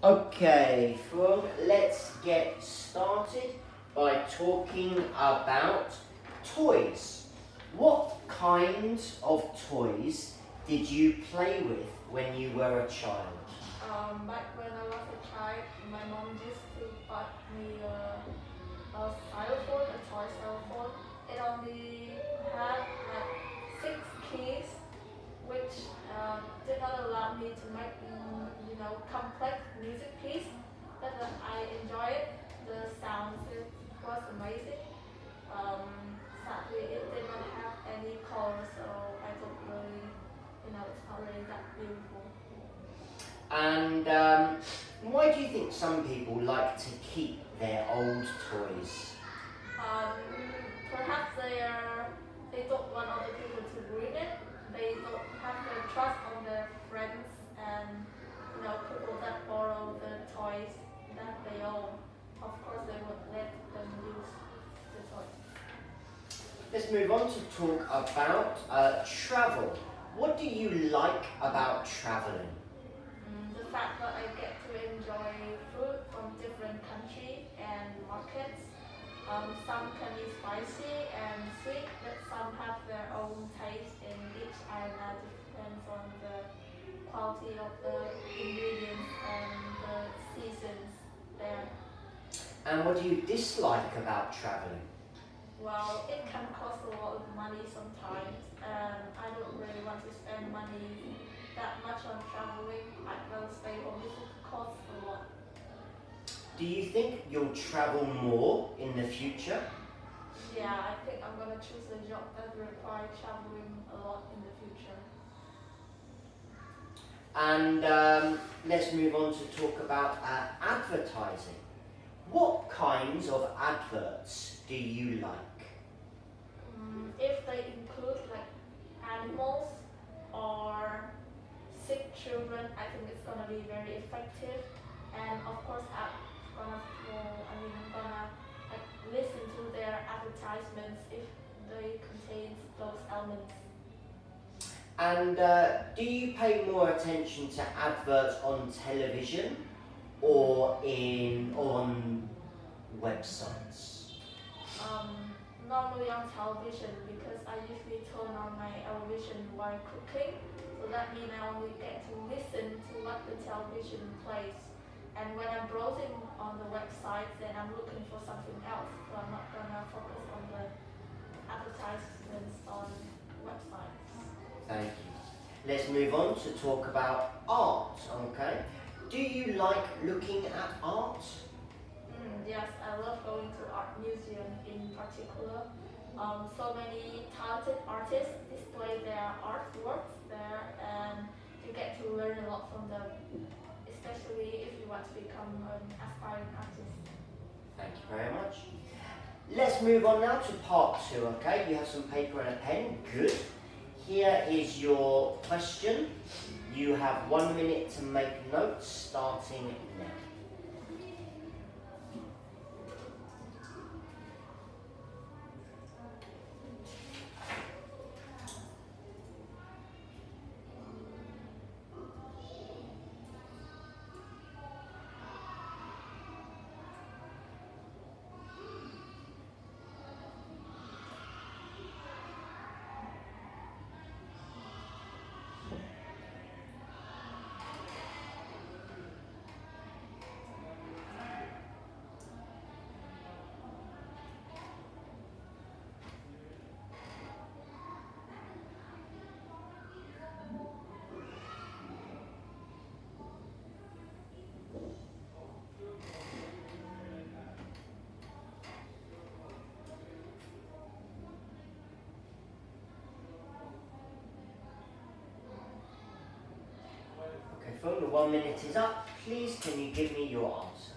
Okay, Phuong, let's get started by talking about toys. What kinds of toys did you play with when you were a child? Back when I was a child, my mom used to buy me a xylophone, a toy xylophone. It only had like 6 keys, which did not allow me to make complex music piece. But I enjoyed it. The sounds it was amazing. Sadly, it did not have any color, so I don't really, it's not really that beautiful. And why do you think some people like to keep their old toys? Perhaps they don't want other people to ruin it. They don't have the trust on their friends and people that borrow the toys that they own. Of course, they would let them use the toys. Let's move on to talk about travel. What do you like about traveling? The fact that I get to enjoy food from different countries and markets. Some can be spicy and sweet, but some have their own taste in each island. It depends on the quality of the ingredients and the seasons there. And what do you dislike about traveling? Well, it can cost a lot of money sometimes, and I don't really want to spend money that much on traveling. I'd rather stay home because it costs a lot. Do you think you'll travel more in the future? Yeah, I think I'm gonna choose a job that requires traveling a lot in the future. And let's move on to talk about advertising. What kinds of adverts do you like? If they include like animals or sick children, I think it's gonna be very effective. And of course, I'm gonna like listen to their advertisements if they contain those elements. And do you pay more attention to adverts on television or on websites? Normally on television because I usually turn on my television while cooking, so that means I only get to listen to what the television plays. And when I'm browsing on the website, then I'm looking for something else, so I'm not gonna focus on the advertisements on websites. Thank you. Let's move on to talk about art, okay? Do you like looking at art? Yes, I love going to art museum in particular. So many talented artists display their artworks there, and you get to learn a lot from them, especially if you want to become an aspiring artist. Thank you very much. Let's move on now to part 2, okay? You have some paper and a pen, good. Here is your question. You have 1 minute to make notes starting now. Okay, the 1 minute is up. Please, can you give me your answer?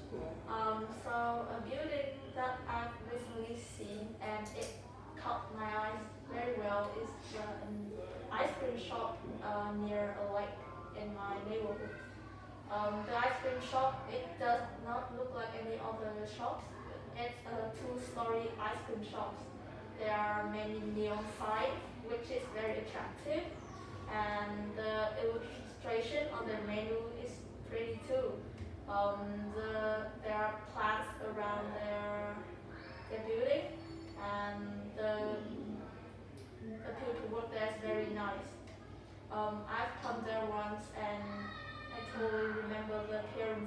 So a building that I've recently seen and it caught my eyes very well is an ice cream shop near a lake in my neighborhood. The ice cream shop, it does not look like any other shops. It's a 2-story ice cream shops. There are many neon signs, which is very attractive, and the illustration on the menu is pretty too.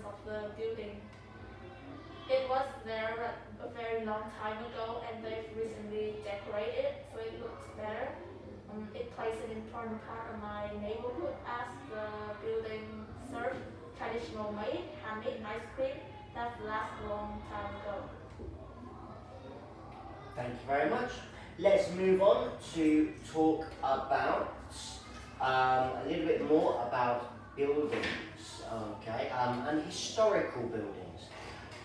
performance of the building. It was there a very long time ago, and they've recently decorated it so it looks better. It plays an important part of my neighborhood as the building served traditional made handmade ice cream that lasts a long time ago. Thank you very much. Let's move on to talk about a little bit more about buildings, okay, and historical buildings.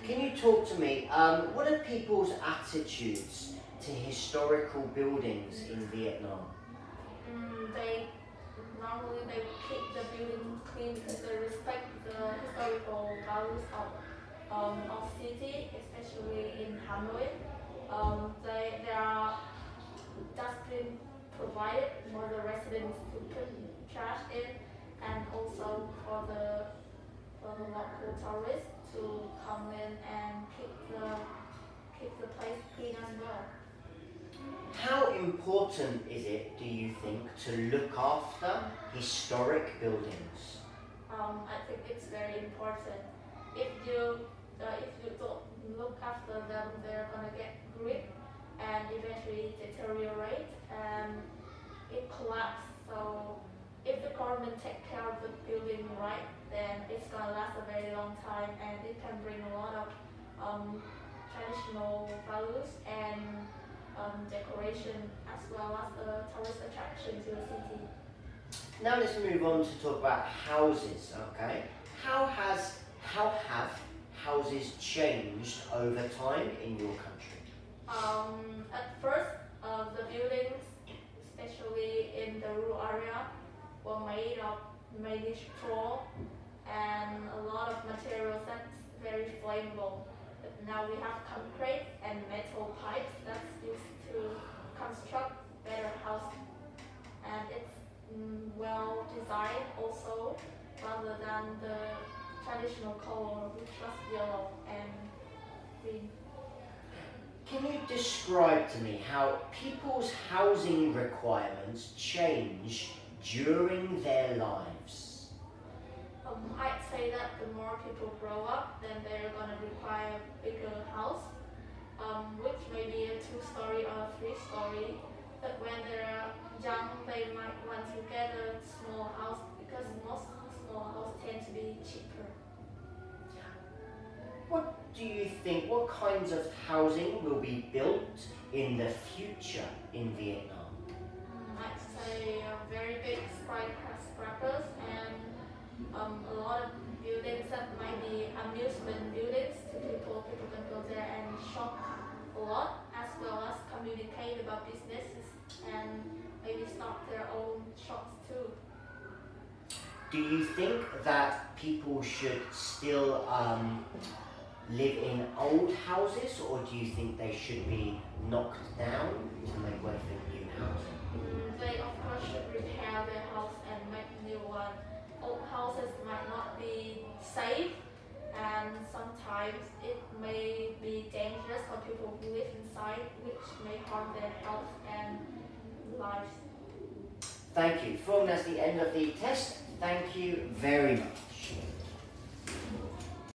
Can you talk to me, what are people's attitudes to historical buildings in Vietnam? They normally keep the building clean because they respect the historical values of city, especially in Hanoi. There are dustbin provided for the residents to put trash in, and also for the local tourists to come in and keep the place clean as well. How important is it, do you think, to look after historic buildings? I think it's very important. If you don't look after them, they're gonna get grip and eventually deteriorate and it collapse. So if the government take care of the building right, then it's gonna last a very long time, and it can bring a lot of traditional values and decoration, as well as a tourist attraction to the city. Now let's move on to talk about houses, okay? How have houses changed over time in your country? At first, the buildings, especially in the rural area, were made of mainly straw and a lot of materials that's very flammable. But now we have concrete and metal pipes that's used to construct better houses, and it's well designed also, rather than the traditional color, which was yellow and green. Can you describe to me how people's housing requirements change during their lives? I'd say that the more people grow up, then they're going to require a bigger house, which may be a 2-story or a 3-story. But when they're young, they might want to get a small house because most small houses tend to be cheaper. What do you think, what kinds of housing will be built in the future in Vietnam? I'd say very big skyscrapers and a lot of buildings that might be amusement buildings to people. People can go there and shop a lot, as well as communicate about businesses and maybe start their own shops too. Do you think that people should still live in old houses, or do you think they should be knocked down to make way for new housing? They of course should repair their house and make new one. Old houses might not be safe, and sometimes it may be dangerous for people who live inside, which may harm their health and lives. Thank you. Phuong, that's the end of the test. Thank you very much.